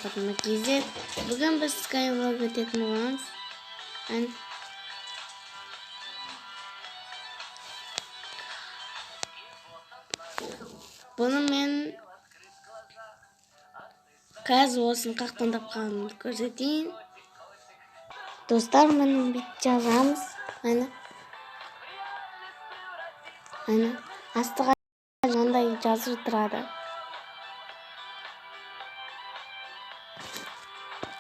Fatma KZ. Bugün biz Skywalk ötетін bolamыз. Bunu men kaz olsun qaqtan tapqanымды көрсетейін. Dostlar, мен бүйтіп жазамыз. Астыға жандай жазып тұрады.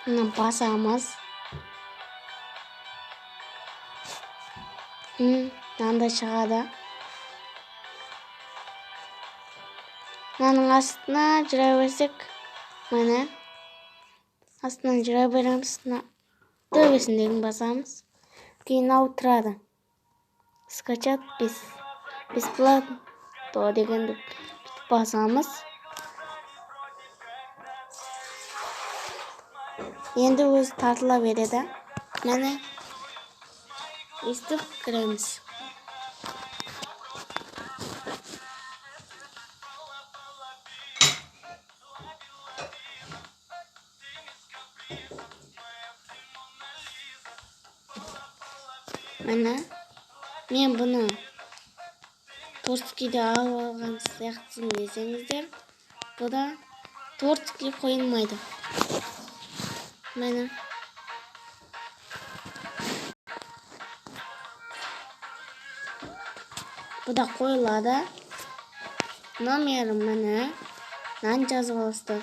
Мына басамыз. Мынандай шығады. Мынаның астына жүре берсек, мына астынан жүре береміз. Төбесіндегін басамыз. Кейін отырады. Скачать бесплатно дегенді басамыз. Енді өзі тартыла береді. Міне естіп кіреміз. Міне мен бұны тортикеде алып алған сияқтысын десеңіздер, бұда тортикке қойылмайды. Міне бұда қойылады. Номерім міне нан жазып алысты.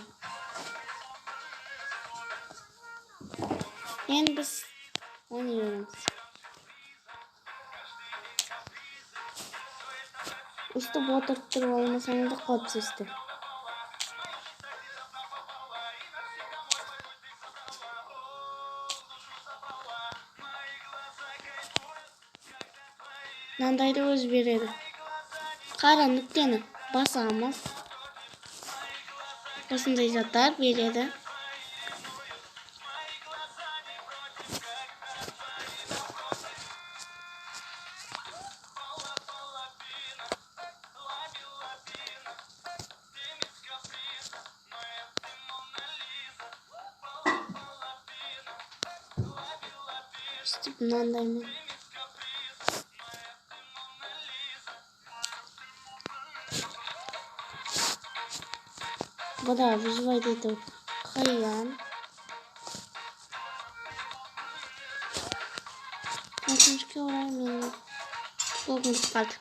Енді біз оны өреміз. Üstü отырып olmasam da kopsuzdu. Mынандай да өз береді. Қара нүктені басамыз. Осындай заттар береді. Mынандай ма? Bu da visualde қиын. Өкінішке орай мен қолым қалды.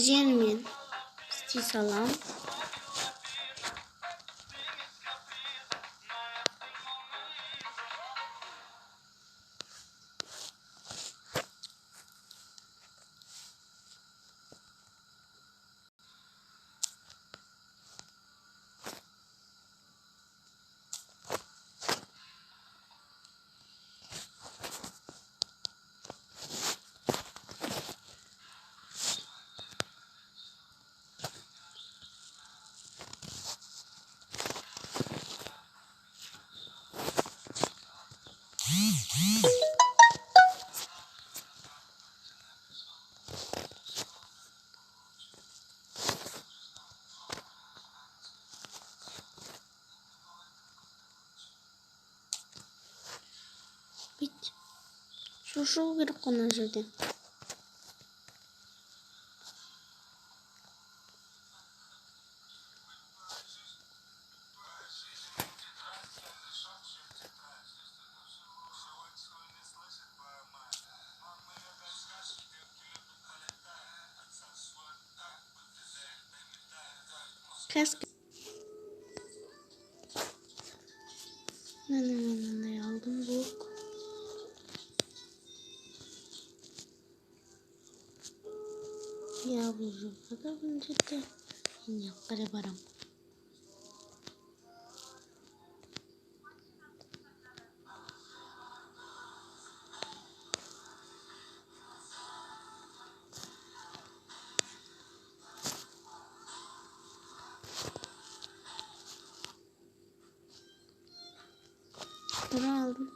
Жермен істей салам. Bit. Şu gerek konu жерден. Keşke. Ne aldım bu. Ya bu kadar önce de yapara baram. Bunu aldım.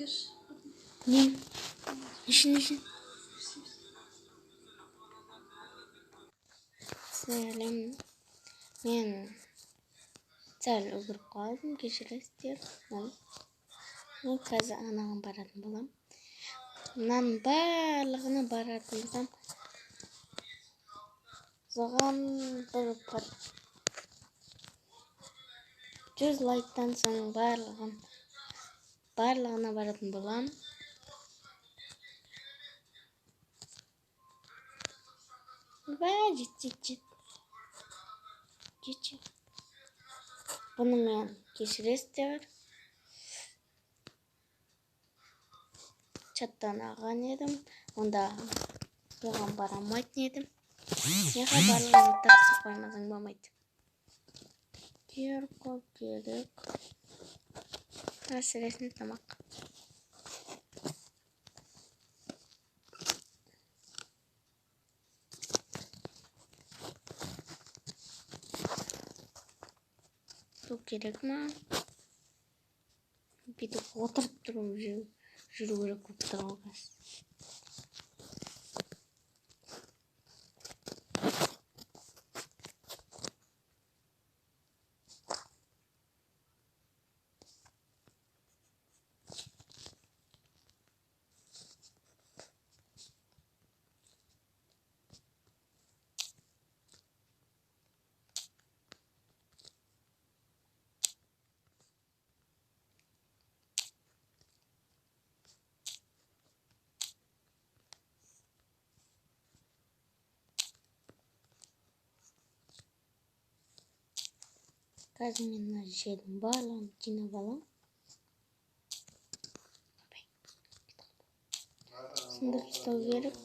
Не? Үшін. Сәлем. Мен сәл өгіріп қалдым, кешіресіздер. Мен қазір анаған баратын болам. Мынаның барлығына баратын болсам, соған бір 100 лайктан соң барлығына баратын болам. Жет. Бұны мен кешіресіздер. Чаттан аған едім. Онда соған барамайтын едім. Неға барлығын тапсып қоймасаң болмайды. Көп керек. Әсіресін тамақ. Су керек ма? Бүйтіп отырып тұрып жүру керек болып тұрған. Қазір мен мына жердің барлығын жинап алам. Сындырып тастау керек.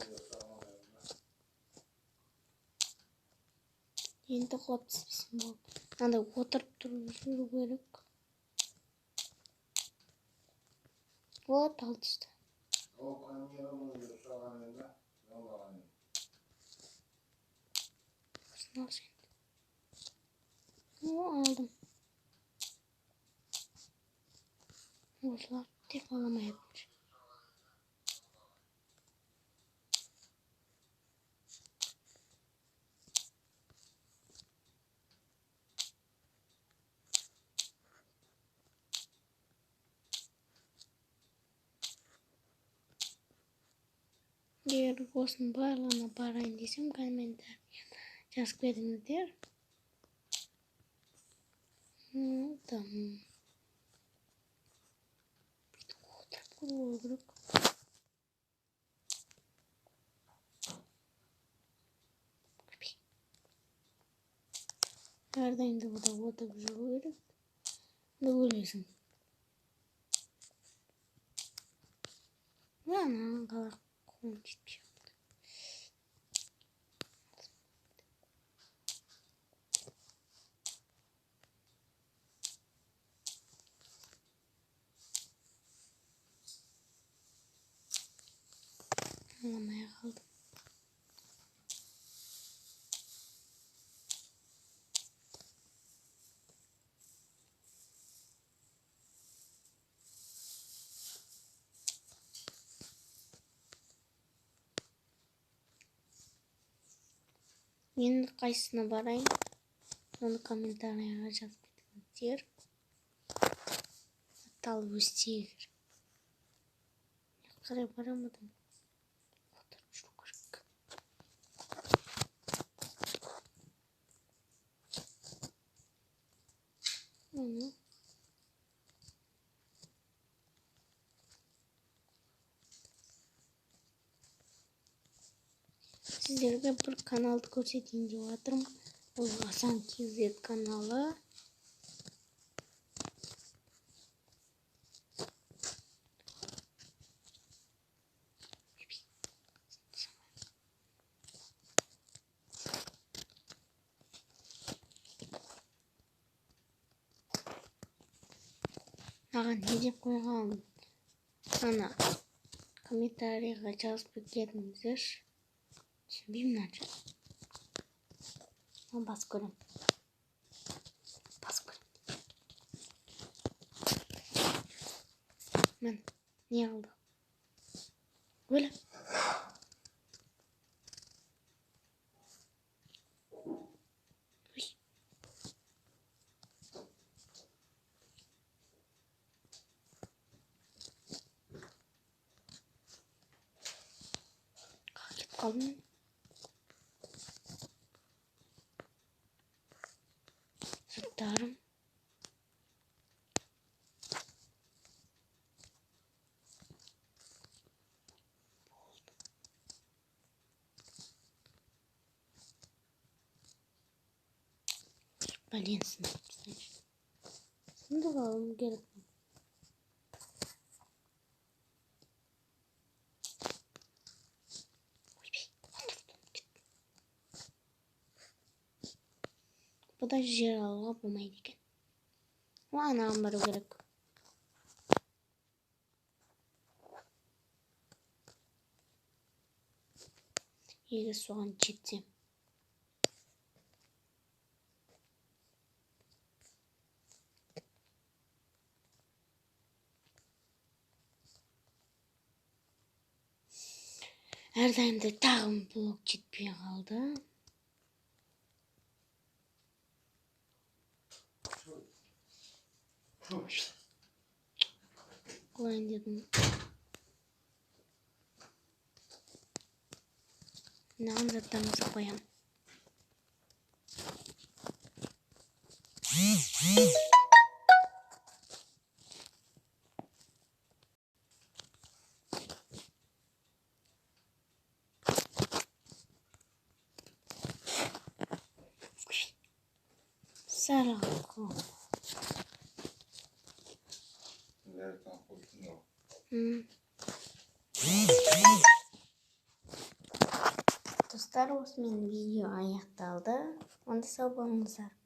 Енді құлап түспесін болып. Мынандай отырып тұрып жүру керек. Вот, ал түсті. Aldım. Oldular. Tek alamayabilir. Eğer olsun bağlana bağlayın desem komentar yazıp verin. Tamam. Kuruluk. Neredeydi bu da güzel. Ne öylesin. Ana kadar konuşmuş. Anlamaya kaldım. Енді қайсысына барайын? Оны комментарийға жазып кетіңіздер. Тал өстегір. Қарай барамадым. Отырып жүру керек. Сіздерге бір каналды көрсетейін деп жатырмын. Ол Асан KZ каналы. Маған не деп қойған? Ана комментарийға жазып кетіңіздерші. Түсінбеймін мынанша. Бас көрем. Мен Ne aldı? Böyle. Uy. Git kalın. Zıtlarım. Balensin. Şimdi alalım gerek. Bu da jirafa bulmaydı ki. Ama anam var gerek. İyi soğan çektim. Her daim de tağım blok çitpiye kaldı. Koyun dedim. Ne anlatlarımızı koyalım. Selam. Dostlar, osman video аяқталды. Онда сау болыңыздар.